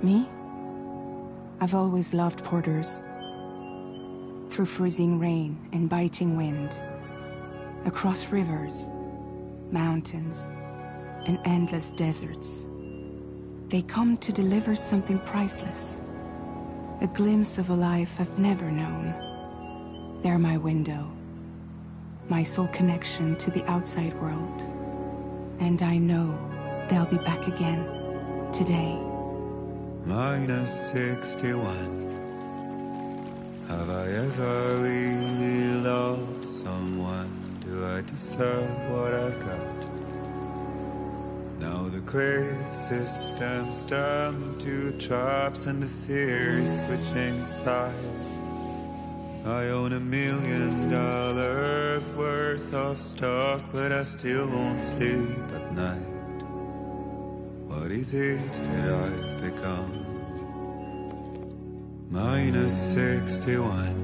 Me? I've always loved porters. Through freezing rain and biting wind, across rivers, mountains, and endless deserts, they come to deliver something priceless. A glimpse of a life I've never known. They're my window, my sole connection to the outside world. And I know they'll be back again, today. Minus 61. Have I ever really loved someone? Do I deserve what I've got? Now the crazy system's turned into traps and the fear is switching sides. I own $1 million worth of stock, but I still won't sleep at night. What is it that I've become? Minus 61.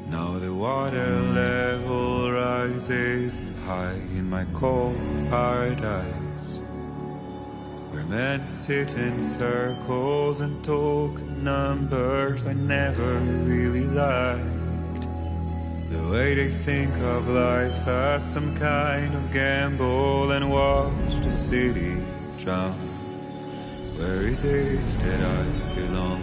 Now the water level rises high in my cold paradise, where men sit in circles and talk numbers I never really liked. The way they think of life as some kind of gamble and watch the city drown. Where is it that I belong?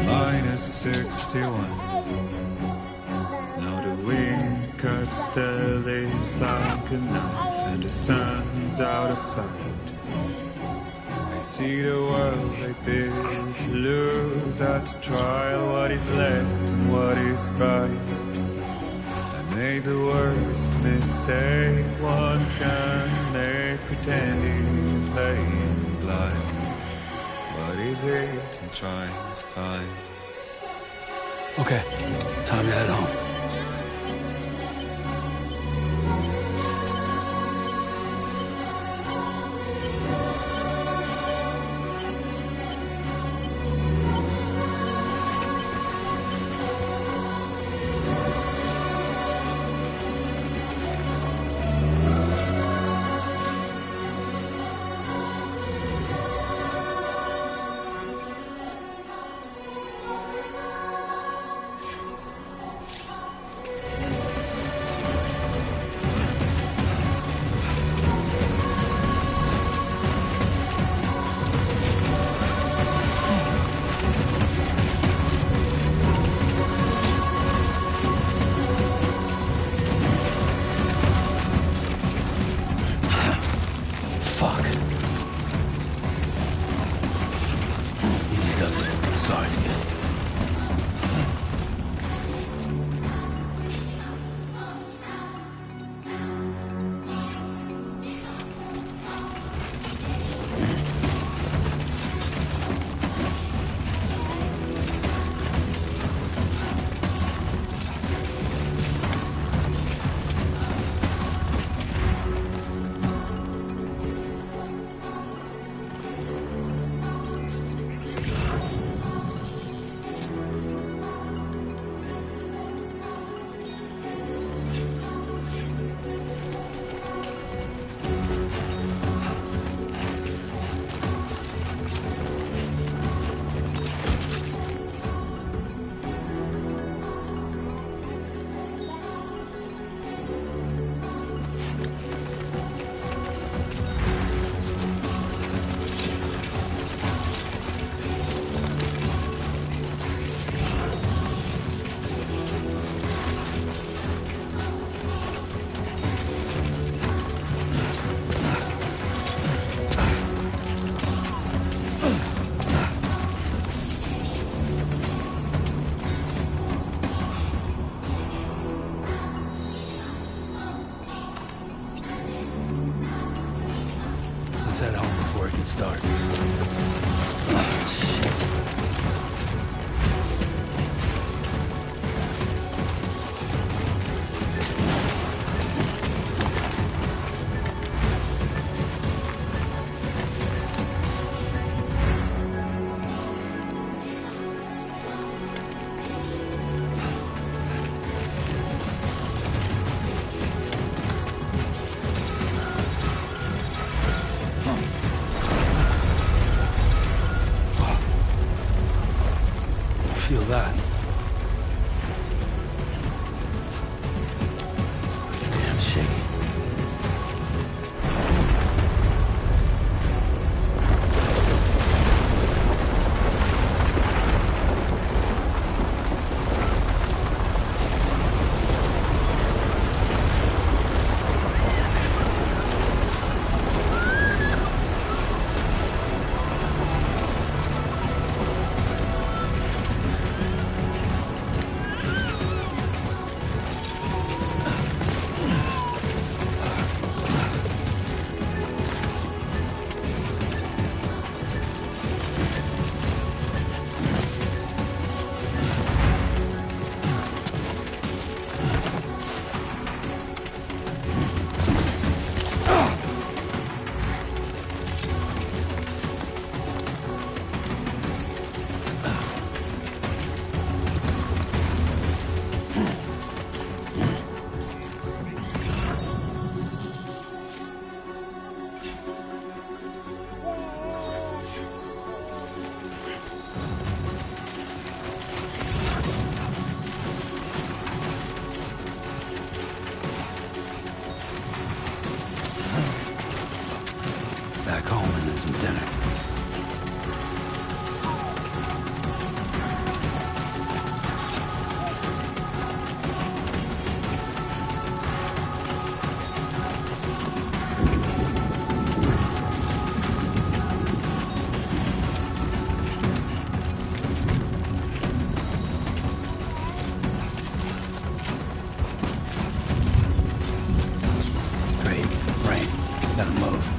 Minus 61. Now the wind cuts the leaves like a knife and the sun's out of sight. I see the world they build to lose at the trial, what is left and what is right. I made the worst mistake one can make, pretending and playing blind. What is it I'm trying to find? Okay, time to head home. head home before it gets dark. Feel that? Damn shaky. Back home and then some dinner. Great. Rain. Gotta move.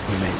We made it.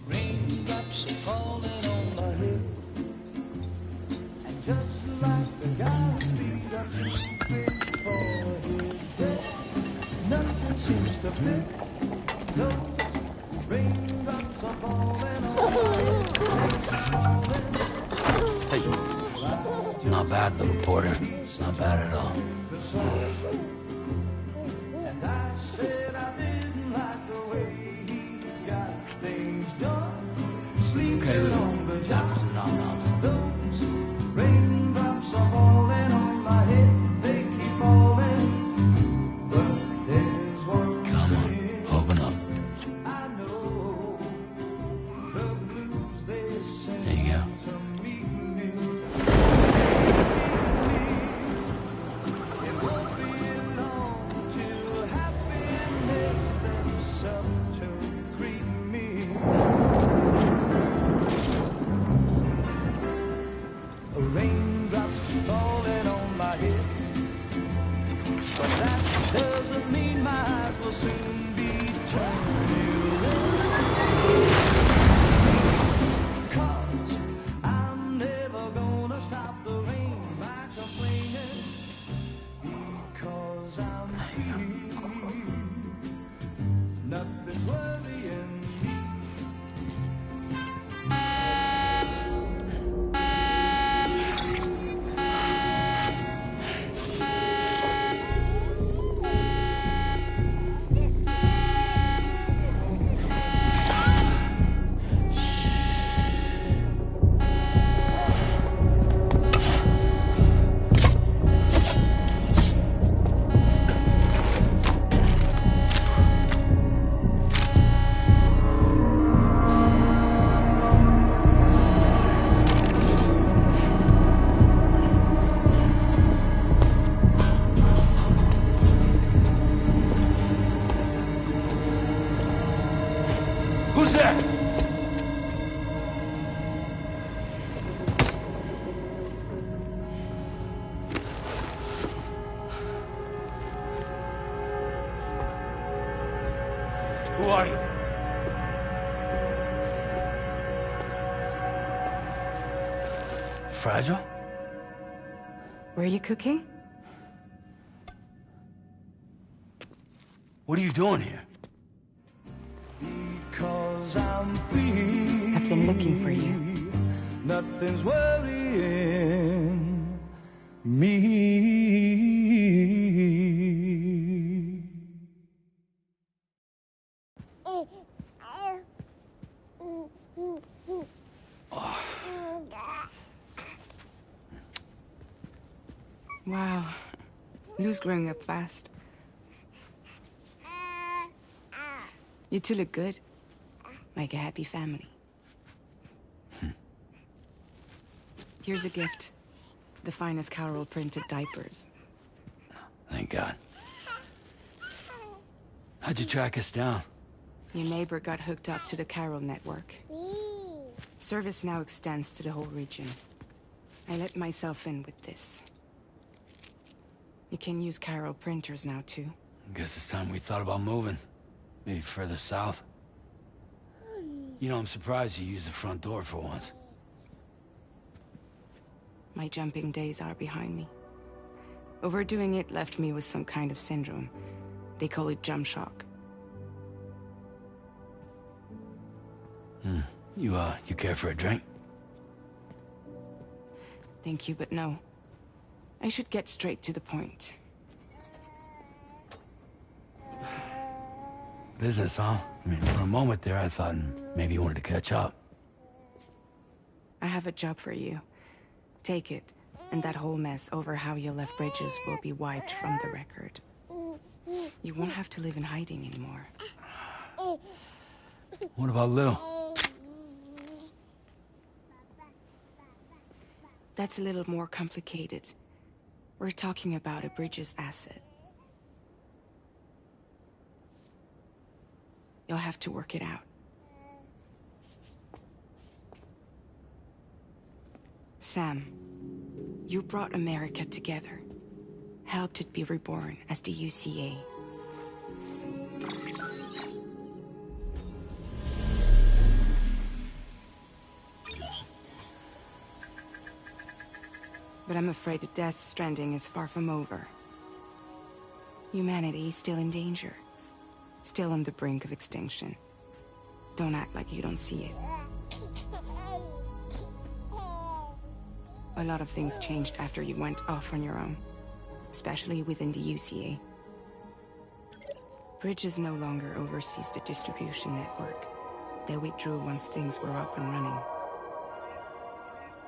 Raindrops are falling on my head, and just like the guy's feet are too big for his bed, nothing seems to fit. Those raindrops are falling on my head. Hey. Not bad, little porter. Not bad at all. And I said I didn't like the way he got things done. Okay, Lou. Time for some nom-noms. Those raindrops are falling on my head. They keep falling. But there's one Come on, thing open up. I know. The blues they sing There you go. to me. It won't be long till happiness themselves to greet me. Raindrops falling on my head, but that doesn't mean my eyes will soon be turning red. 'Cause I'm never gonna stop the rain by complaining, because I'm free. Nothing's worrying me. Who's there? Who are you? Fragile? Were you cooking? What are you doing here? Because I'm free. I've been looking for you. Nothing's worrying me. Wow. Lou's growing up fast. You two look good. Like a happy family. Here's a gift. The finest Carol printed diapers. Thank God. How'd you track us down? Your neighbor got hooked up to the Carol network. Service now extends to the whole region. I let myself in with this. You can use chiral printers now, too. Guess it's time we thought about moving. Maybe further south. You know, I'm surprised you used the front door for once. My jumping days are behind me. Overdoing it left me with some kind of syndrome. They call it jump shock. You care for a drink? Thank you, but no. I should get straight to the point. Business, huh? I mean, for a moment there, I thought maybe you wanted to catch up. I have a job for you. Take it, and that whole mess over how you left bridges will be wiped from the record. You won't have to live in hiding anymore. What about Lou? That's a little more complicated. We're talking about a bridges asset. You'll have to work it out. Sam, you brought America together. Helped it be reborn as the UCA. But I'm afraid the death Stranding is far from over. Humanity is still in danger. Still on the brink of extinction. Don't act like you don't see it. A lot of things changed after you went off on your own. Especially within the UCA. Bridges no longer oversees the distribution network. They withdrew once things were up and running.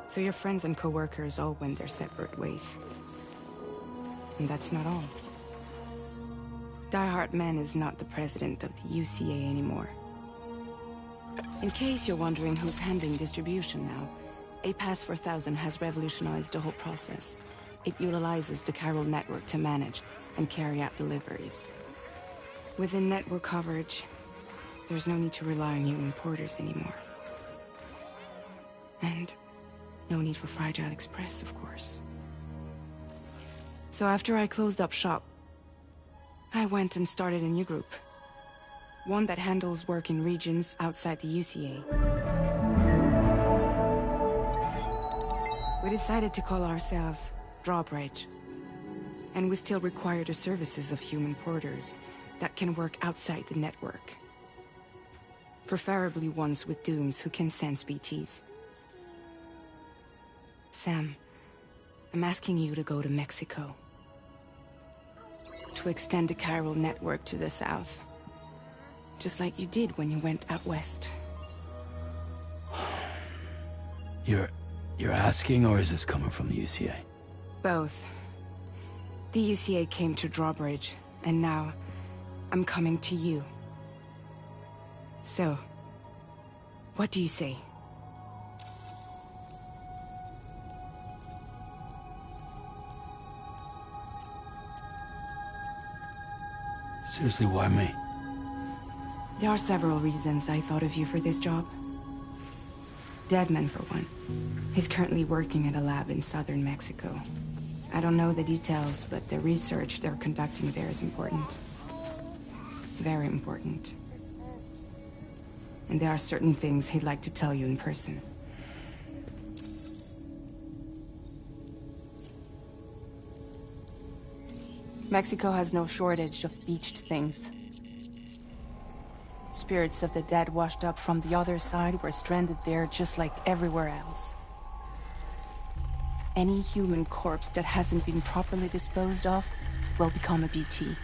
So your friends and co-workers all went their separate ways. And that's not all. Die Hard Man is not the president of the UCA anymore. In case you're wondering who's handling distribution now, A Pass 4000 has revolutionized the whole process. It utilizes the chiral network to manage and carry out deliveries. Within network coverage, there's no need to rely on human porters anymore. And no need for Fragile Express, of course. So after I closed up shop, I went and started a new group. One that handles work in regions outside the UCA. We decided to call ourselves Drawbridge. And we still require the services of human porters that can work outside the network. Preferably ones with dooms who can sense BTs. Sam, I'm asking you to go to Mexico. To extend the chiral network to the south. Just like you did when you went out west. You're asking, or is this coming from the UCA? Both. The UCA came to Drawbridge, and now I'm coming to you. So, what do you say? Seriously, why me? There are several reasons I thought of you for this job. Deadman, for one. He's currently working at a lab in southern Mexico. I don't know the details, but the research they're conducting there is important. Very important. And there are certain things he'd like to tell you in person. Mexico has no shortage of beached things. Spirits of the dead washed up from the other side were stranded there just like everywhere else. Any human corpse that hasn't been properly disposed of will become a BT.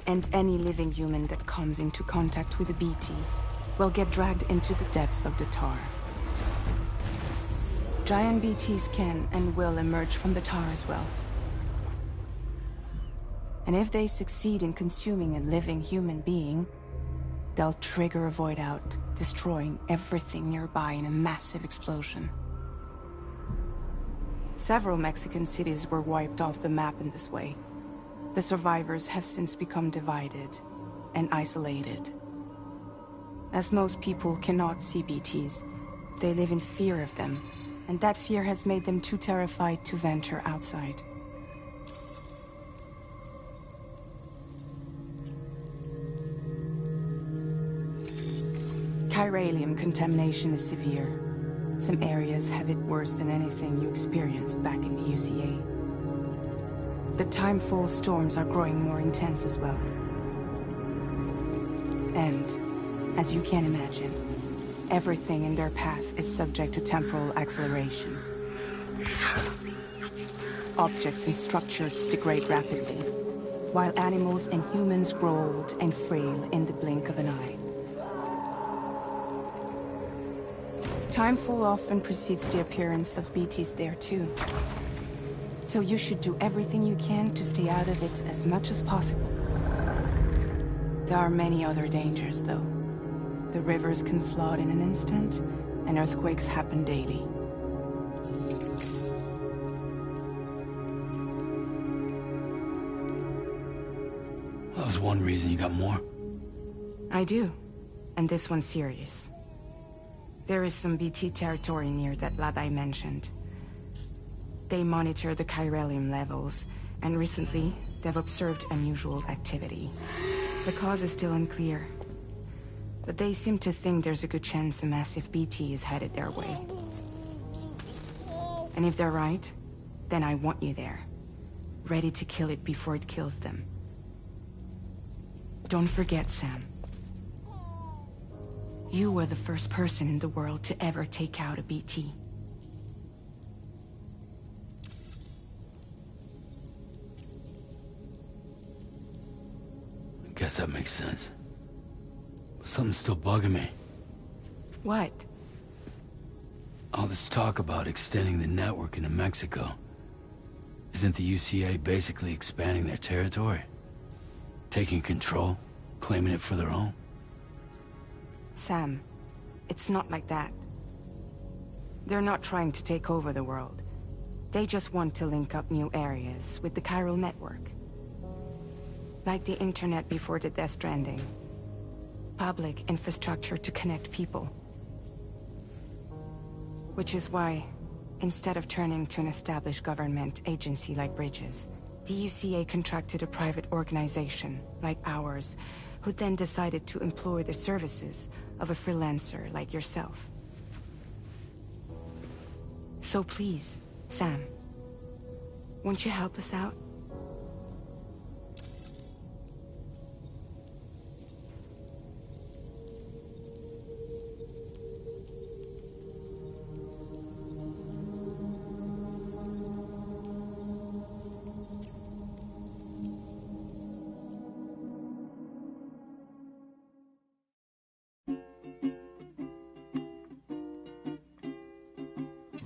And any living human that comes into contact with a BT will get dragged into the depths of the tar. Giant BTs can and will emerge from the tar as well. And if they succeed in consuming a living human being, they'll trigger a void out, destroying everything nearby in a massive explosion. Several Mexican cities were wiped off the map in this way. The survivors have since become divided and isolated. As most people cannot see BTs, they live in fear of them, and that fear has made them too terrified to venture outside. Chiralium contamination is severe. Some areas have it worse than anything you experienced back in the UCA. The timefall storms are growing more intense as well. And, as you can imagine, everything in their path is subject to temporal acceleration. Objects and structures degrade rapidly, while animals and humans grow old and frail in the blink of an eye. Timefall often precedes the appearance of BTs there too. So you should do everything you can to stay out of it as much as possible. There are many other dangers, though. The rivers can flood in an instant, and earthquakes happen daily. That was one reason. You got more? I do, and this one's serious. There is some BT territory near that lab I mentioned. They monitor the chiralium levels, and recently, they've observed unusual activity. The cause is still unclear, but they seem to think there's a good chance a massive BT is headed their way. And if they're right, then I want you there, ready to kill it before it kills them. Don't forget, Sam. You were the first person in the world to ever take out a BT. Guess that makes sense. But something's still bugging me. What? All this talk about extending the network into Mexico. Isn't the UCA basically expanding their territory? Taking control? Claiming it for their own? Sam, it's not like that. They're not trying to take over the world. They just want to link up new areas with the chiral network. Like the internet before the Death Stranding. Public infrastructure to connect people. Which is why, instead of turning to an established government agency like Bridges, the UCA contracted a private organization, like ours, who then decided to employ the services of a freelancer like yourself. So please, Sam, won't you help us out?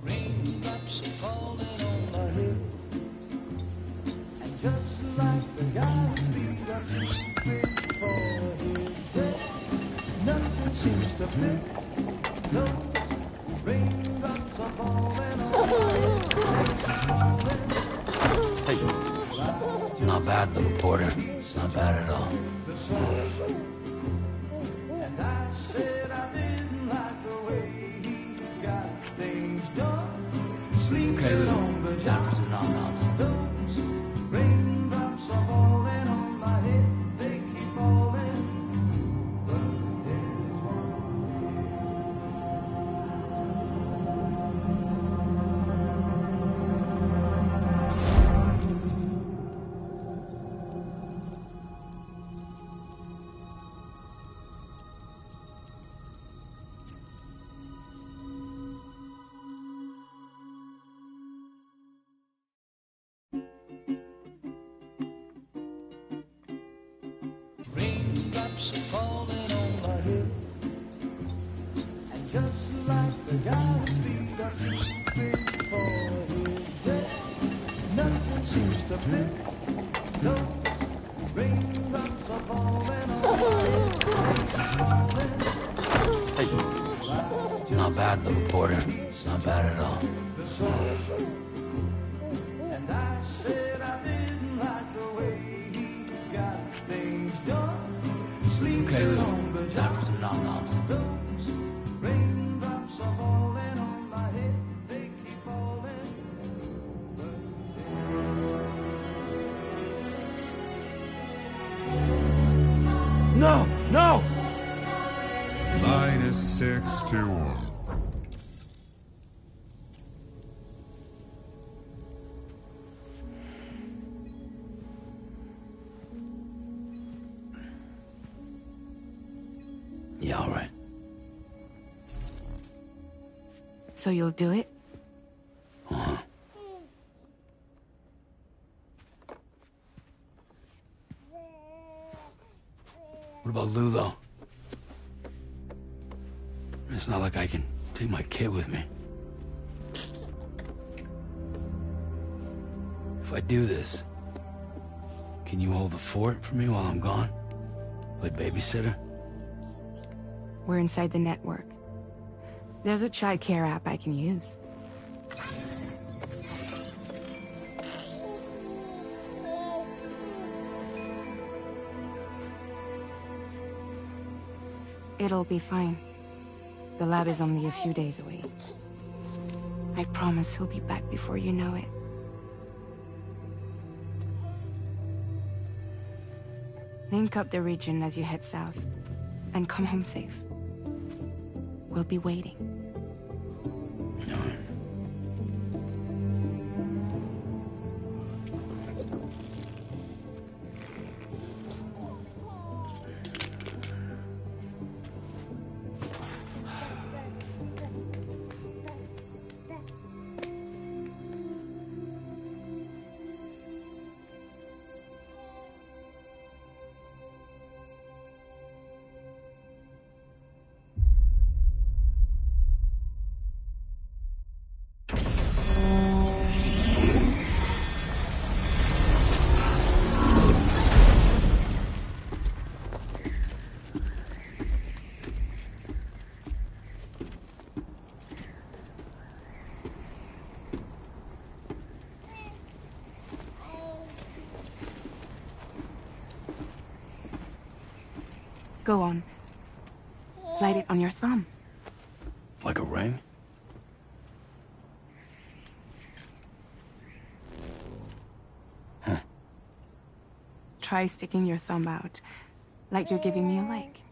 Raindrops are falling on my head, and just like the guy's feet are too big for his head, nothing seems to fit. Those raindrops are falling on my head. Hey. Not bad, little porter. Not bad at all. And I said I didn't like the way he got things done. Okay, Lou. Time for some nom-noms. Those raindrops are falling on my head. They keep falling. But there's raindrops are falling on my head, and just like the guy's feet are too big for his head, nothing seems to fit. Those raindrops are falling on my head. Hey. Not bad, little porter. Not bad at all. And I said I didn't like the way he got things done. Okay, Lou. Time for some nom-noms. Those raindrops are falling on my head. They keep falling. No! No! Line is 61. Yeah, all right. So you'll do it? Uh-huh. What about Lou, though? It's not like I can take my kid with me. If I do this, can you hold the fort for me while I'm gone? Play babysitter? We're inside the network. There's a child care app I can use. It'll be fine. The lab is only a few days away. I promise he'll be back before you know it. Link up the region as you head south, and come home safe. We'll be waiting. All right. Go on. Slide it on your thumb. Like a ring? Huh. Try sticking your thumb out, like you're giving me a like.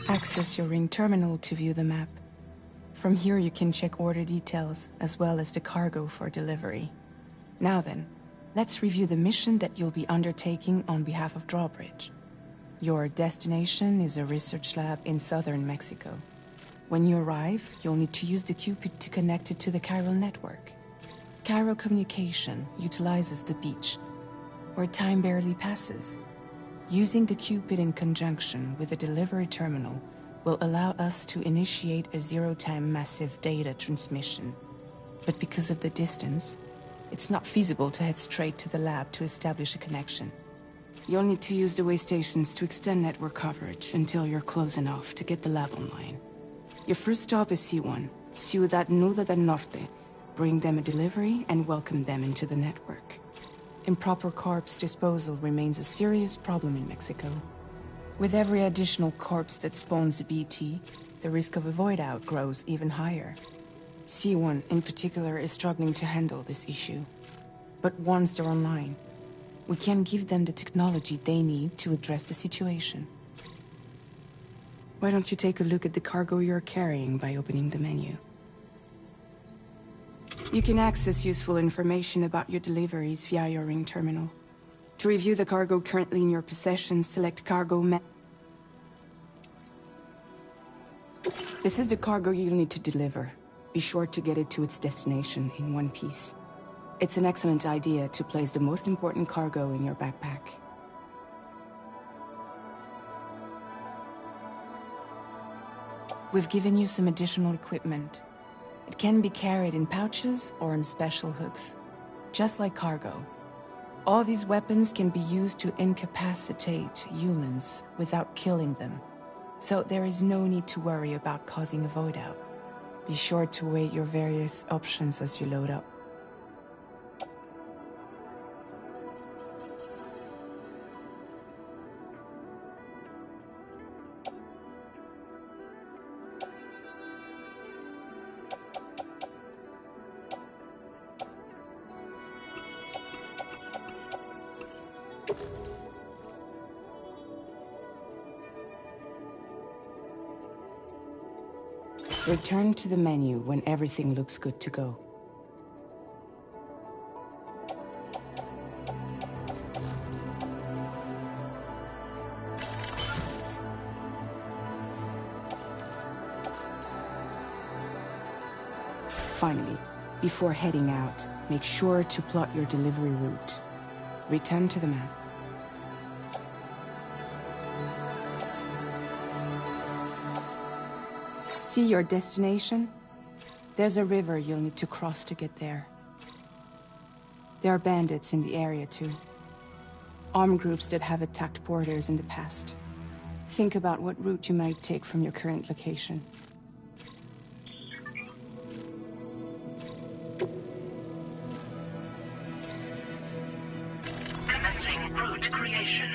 Access your ring terminal to view the map. From here you can check order details, as well as the cargo for delivery. Now then, let's review the mission that you'll be undertaking on behalf of Drawbridge. Your destination is a research lab in southern Mexico. When you arrive, you'll need to use the Cupid to connect it to the chiral network. Chiral communication utilizes the beach, where time barely passes. Using the Cupid in conjunction with the delivery terminal will allow us to initiate a zero-time massive data transmission. But because of the distance, it's not feasible to head straight to the lab to establish a connection. You'll need to use the way stations to extend network coverage until you're close enough to get the lab online. Your first stop is C1, Ciudad Nuda del Norte. Bring them a delivery and welcome them into the network. Improper corpse disposal remains a serious problem in Mexico. With every additional corpse that spawns a BT, the risk of a void out grows even higher. C1 in particular is struggling to handle this issue. But once they're online, we can give them the technology they need to address the situation. Why don't you take a look at the cargo you're carrying by opening the menu? You can access useful information about your deliveries via your ring terminal. To review the cargo currently in your possession, select Cargo This is the cargo you'll need to deliver. Be sure to get it to its destination in one piece. It's an excellent idea to place the most important cargo in your backpack. We've given you some additional equipment. It can be carried in pouches or on special hooks, just like cargo. All these weapons can be used to incapacitate humans without killing them. So there is no need to worry about causing a void out. Be sure to weigh your various options as you load up. Return to the menu when everything looks good to go. Finally, before heading out, make sure to plot your delivery route. Return to the map. See your destination? There's a river you'll need to cross to get there. There are bandits in the area too. Armed groups that have attacked porters in the past. Think about what route you might take from your current location. Commencing route creation.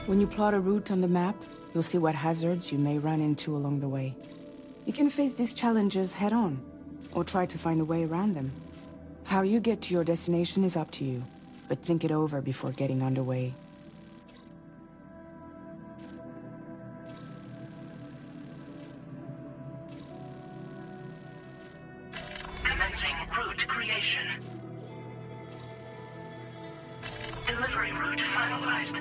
When you plot a route on the map, you'll see what hazards you may run into along the way. You can face these challenges head-on, or try to find a way around them. How you get to your destination is up to you, but think it over before getting underway. Commencing route creation. Delivery route finalized.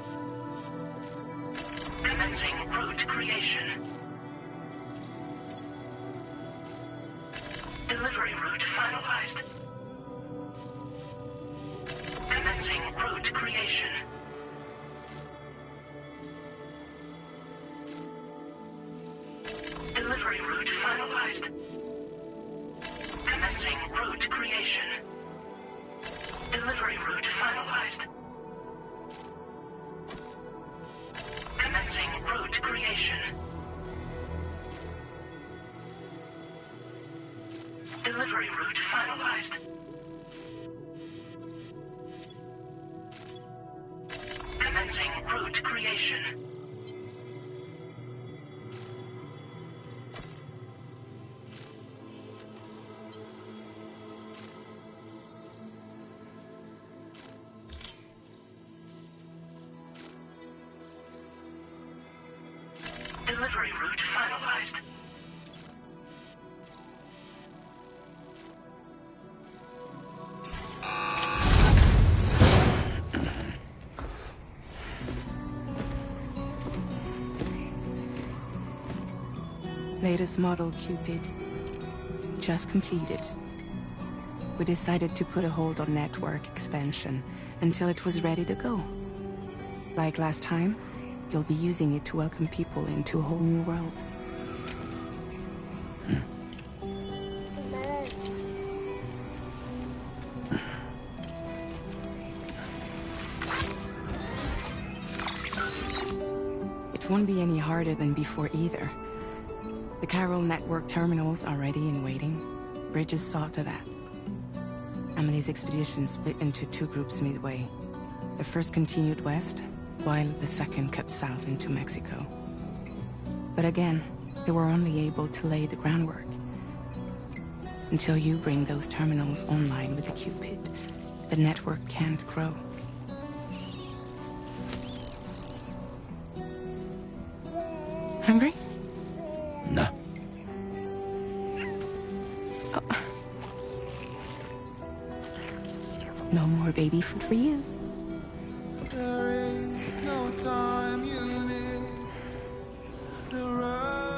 Commencing route creation. Delivery route finalized. Commencing route creation. Delivery route finalized. Commencing route creation. Delivery route finalized. Commencing route creation. Delivery route finalized. Commencing route creation. Delivery route finalized. Latest model Cupid. Just completed. We decided to put a hold on network expansion until it was ready to go. Like last time, you'll be using it to welcome people into a whole new world. It won't be any harder than before either. The Carol network terminals are ready and waiting. Bridges saw to that. Emily's expedition split into two groups midway. The first continued west, while the second cut south into Mexico. But again, they were only able to lay the groundwork. Until you bring those terminals online with the Cupid, the network can't grow. Hungry? No. Oh. No more baby food for you.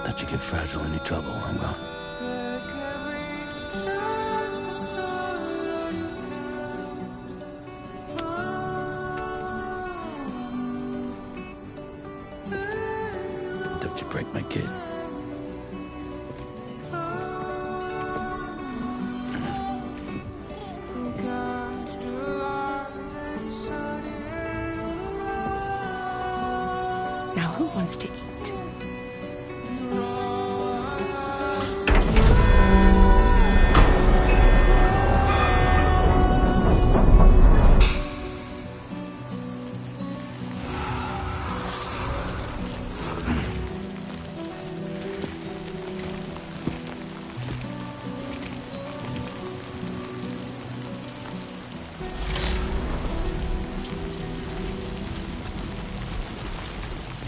Let you get fragile any trouble, I'm gone. Don't you break my kid. Now who wants to eat?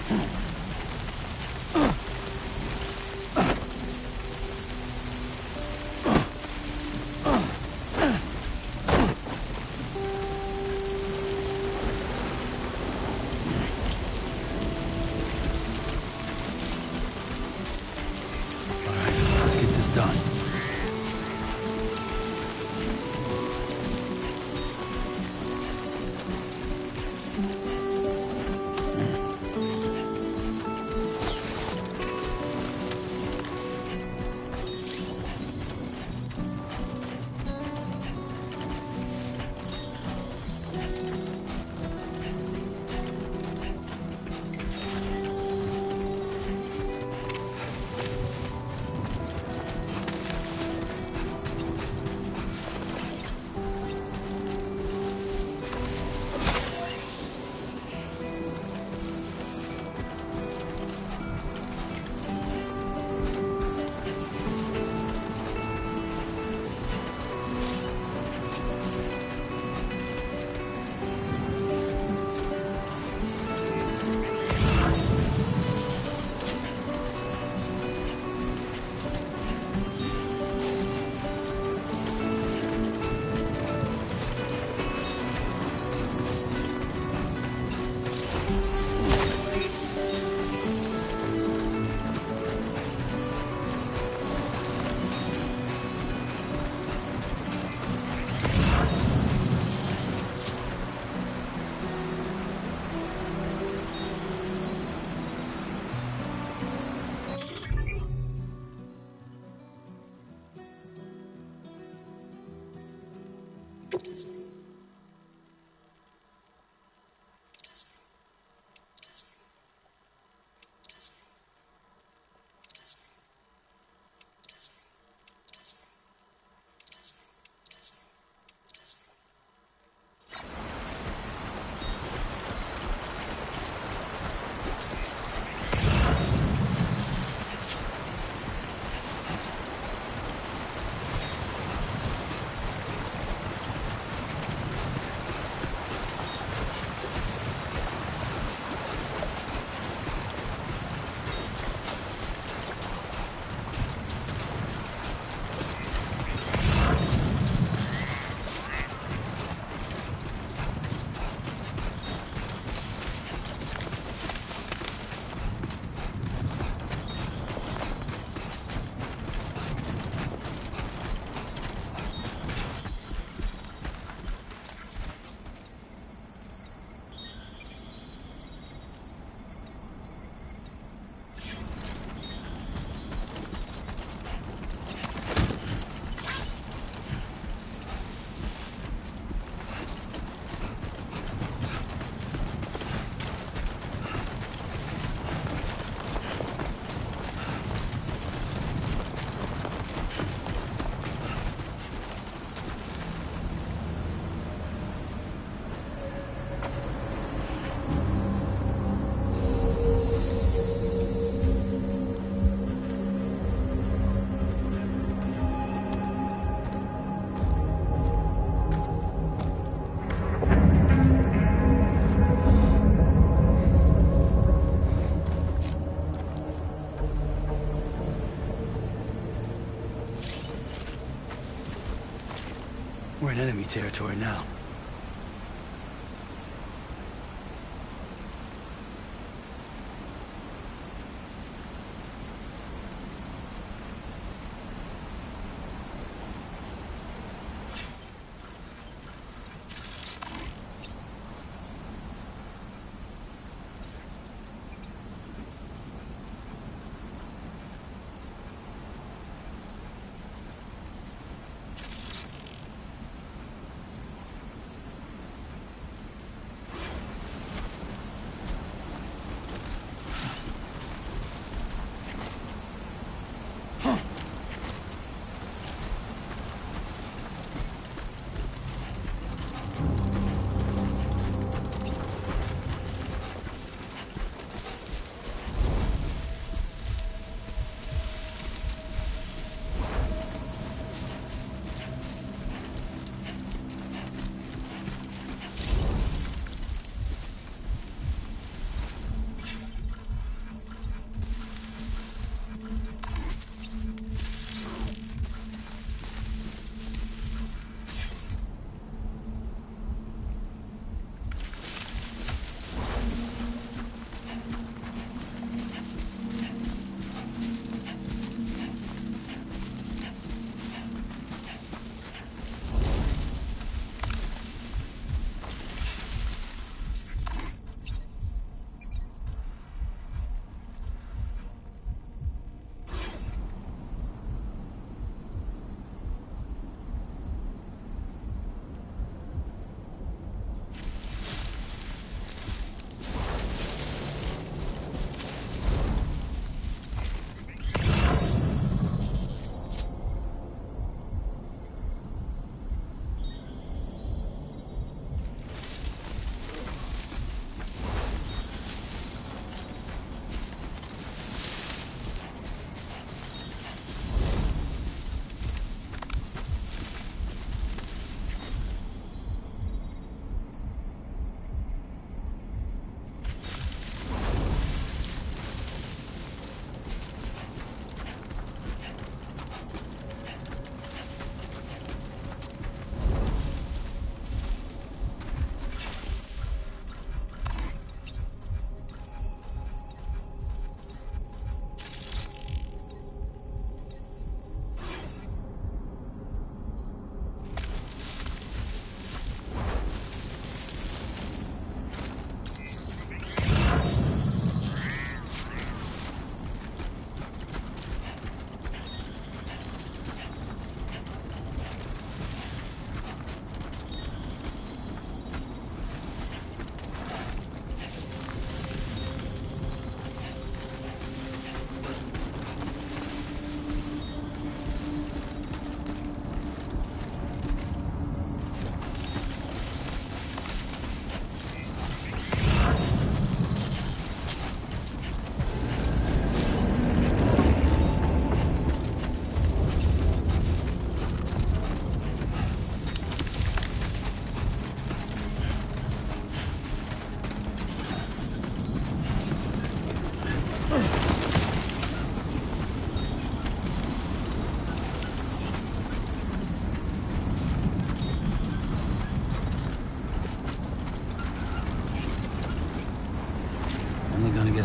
Let's get this done. We're in enemy territory now.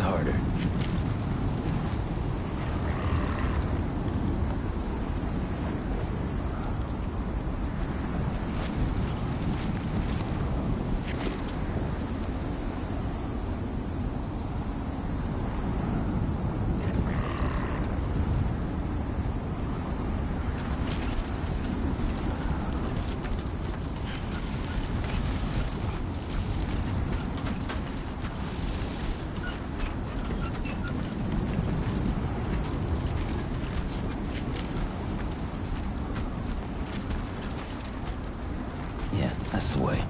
harder. Yeah, that's the way.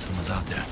Someone's out there.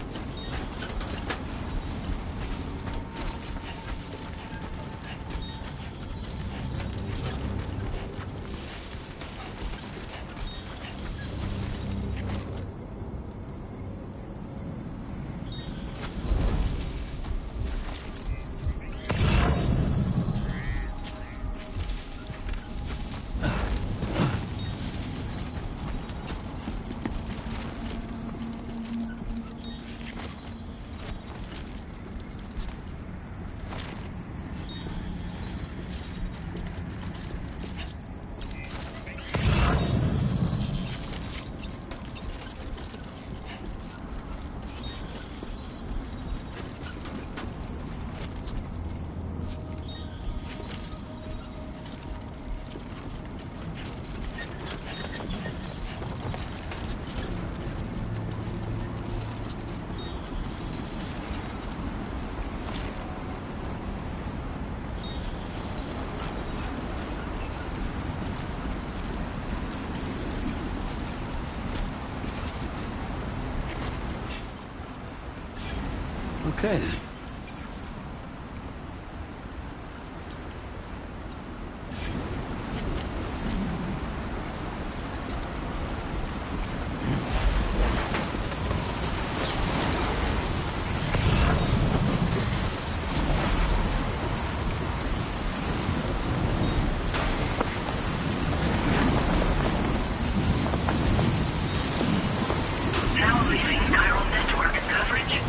Okay then. Now leaving chiral network coverage.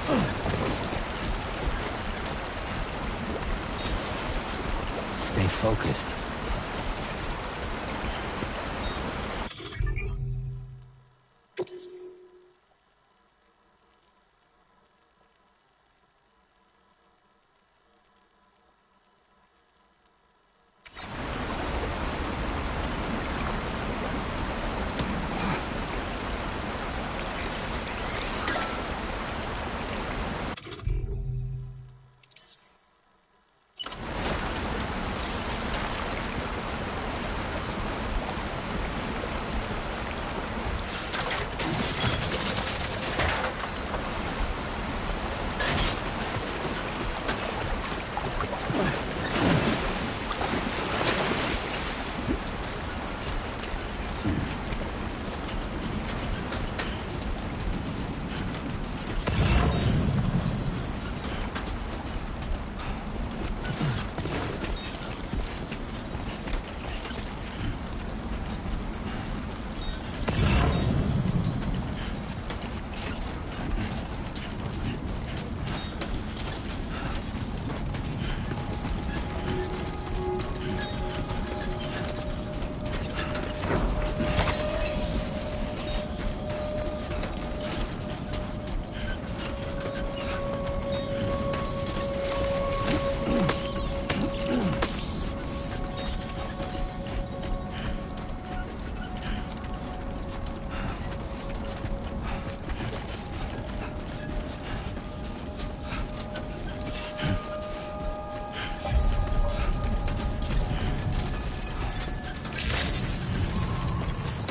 Stay focused.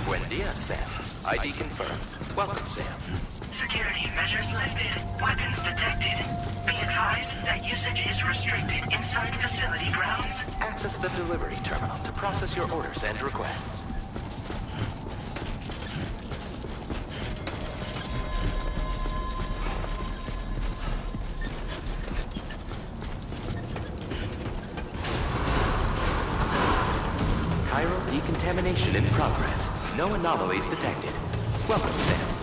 Buen dia, Sam. ID confirmed. Welcome, Sam. Security measures lifted. Weapons detected. Be advised that usage is restricted inside facility grounds. Access the delivery terminal to process your orders and requests. Chiral decontamination in progress. No anomalies detected. Welcome, Sam.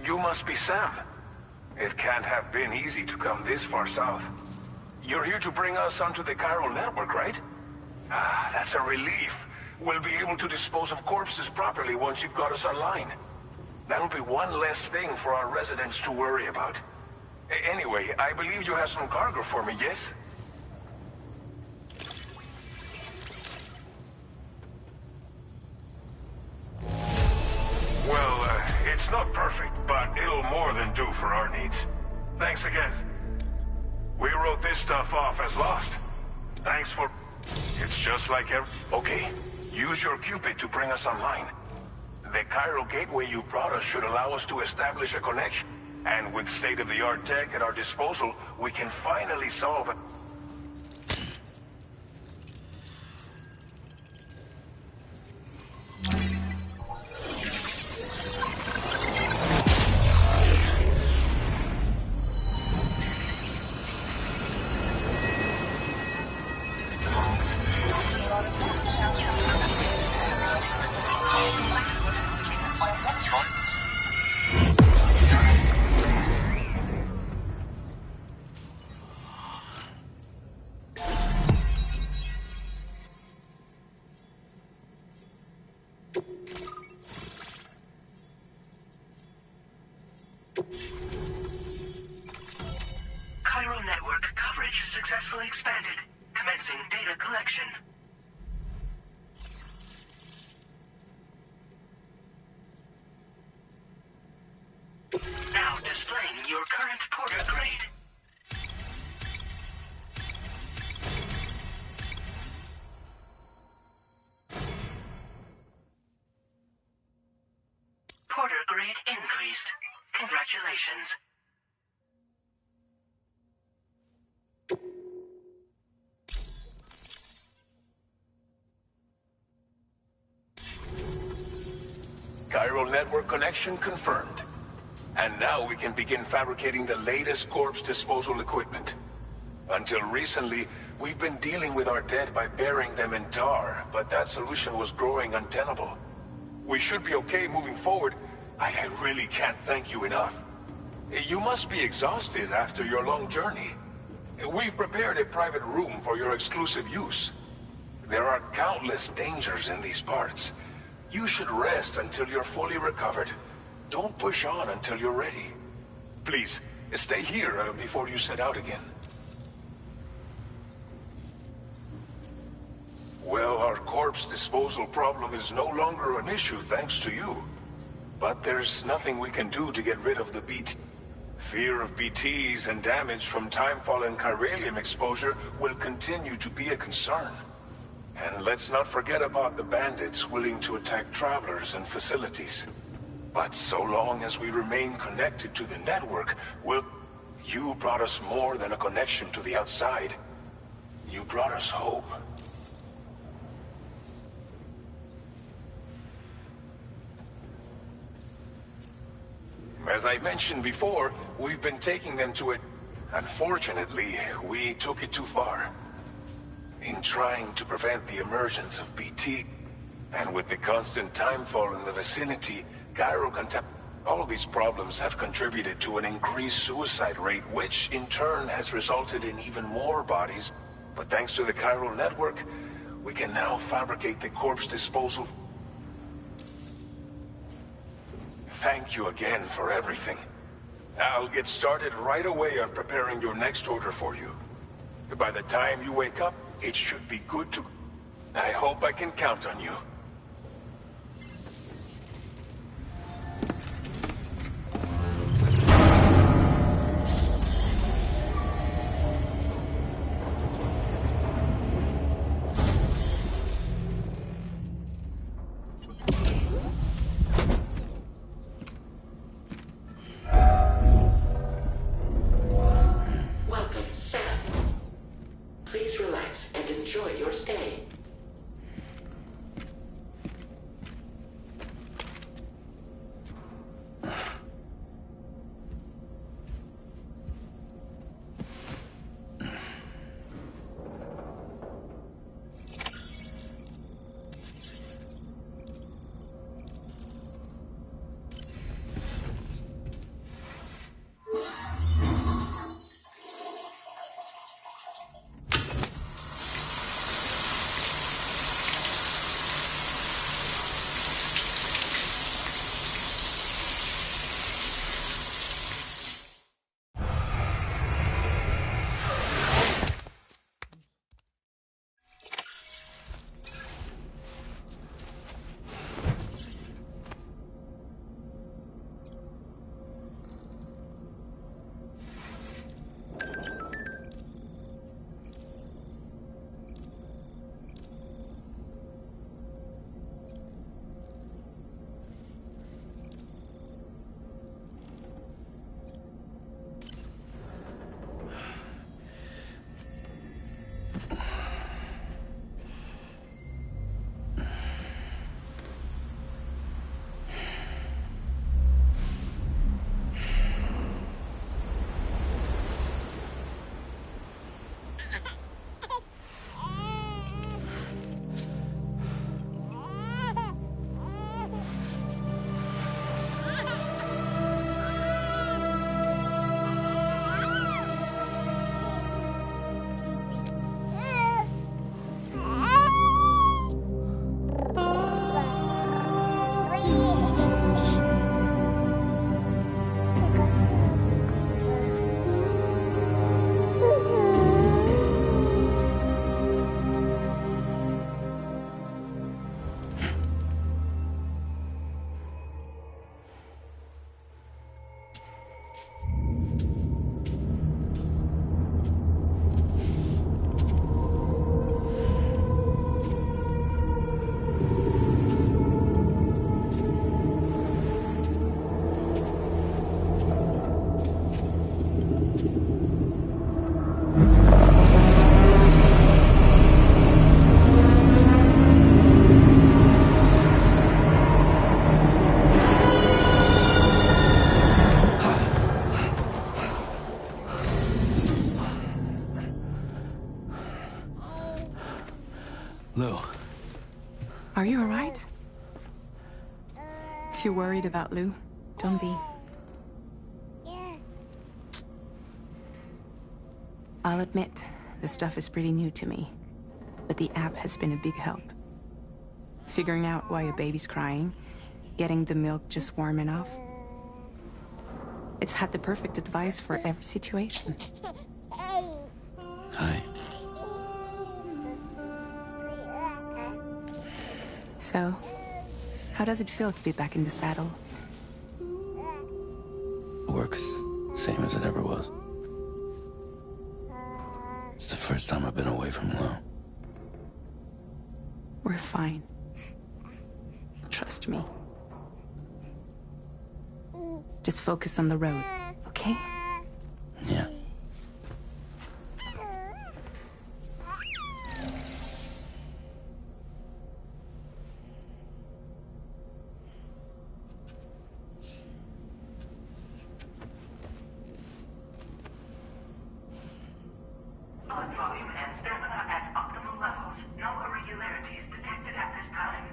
You must be Sam. It can't have been easy to come this far south. You're here to bring us onto the chiral network, right? Ah, that's a relief. We'll be able to dispose of corpses properly once you've got us online. That'll be one less thing for our residents to worry about. Anyway, I believe you have some cargo for me, yes? Well, it's not perfect, but it'll more than do for our needs. Thanks again. We wrote this stuff off as lost. Thanks for... It's just like Okay, use your Cupid to bring us online. The chiral gateway you brought us should allow us to establish a connection. And with state-of-the-art tech at our disposal, we can finally solve it. Chiral network coverage successfully expanded. Commencing data collection. Now displaying your current porter grade. rate increased. Congratulations. Chiral network connection confirmed. And now we can begin fabricating the latest corpse disposal equipment. Until recently, we've been dealing with our dead by burying them in tar, but that solution was growing untenable. We should be okay moving forward. I really can't thank you enough. You must be exhausted after your long journey. We've prepared a private room for your exclusive use. There are countless dangers in these parts. You should rest until you're fully recovered. Don't push on until you're ready. Please, stay here before you set out again. Well, our corpse disposal problem is no longer an issue thanks to you. But there's nothing we can do to get rid of the BT. Fear of BTs and damage from timefall and chiralium exposure will continue to be a concern. And let's not forget about the bandits willing to attack travelers and facilities. But so long as we remain connected to the network, you brought us more than a connection to the outside. You brought us hope. As I mentioned before, we've been taking them to it. Unfortunately, we took it too far. In trying to prevent the emergence of BT, and with the constant timefall in the vicinity, all these problems have contributed to an increased suicide rate, which in turn has resulted in even more bodies. But thanks to the chiral network, we can now fabricate the corpse disposal. Thank you again for everything. I'll get started right away on preparing your next order for you. By the time you wake up, it should be good to... I hope I can count on you. Welcome, Sam. Please relax and enjoy your stay. Lou. Are you alright? If you're worried about Lou, don't be. I'll admit, the stuff is pretty new to me, but the app has been a big help. Figuring out why a baby's crying, getting the milk just warm enough. It's had the perfect advice for every situation. Hi. So, how does it feel to be back in the saddle? Works same as it ever was. It's the first time I've been away from Lou. We're fine. Trust me. Just focus on the road, okay? Yeah. Blood volume and stamina at optimal levels. No irregularities detected at this time.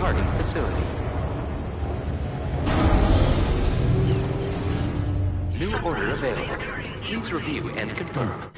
target facility. New order available. Please review and confirm.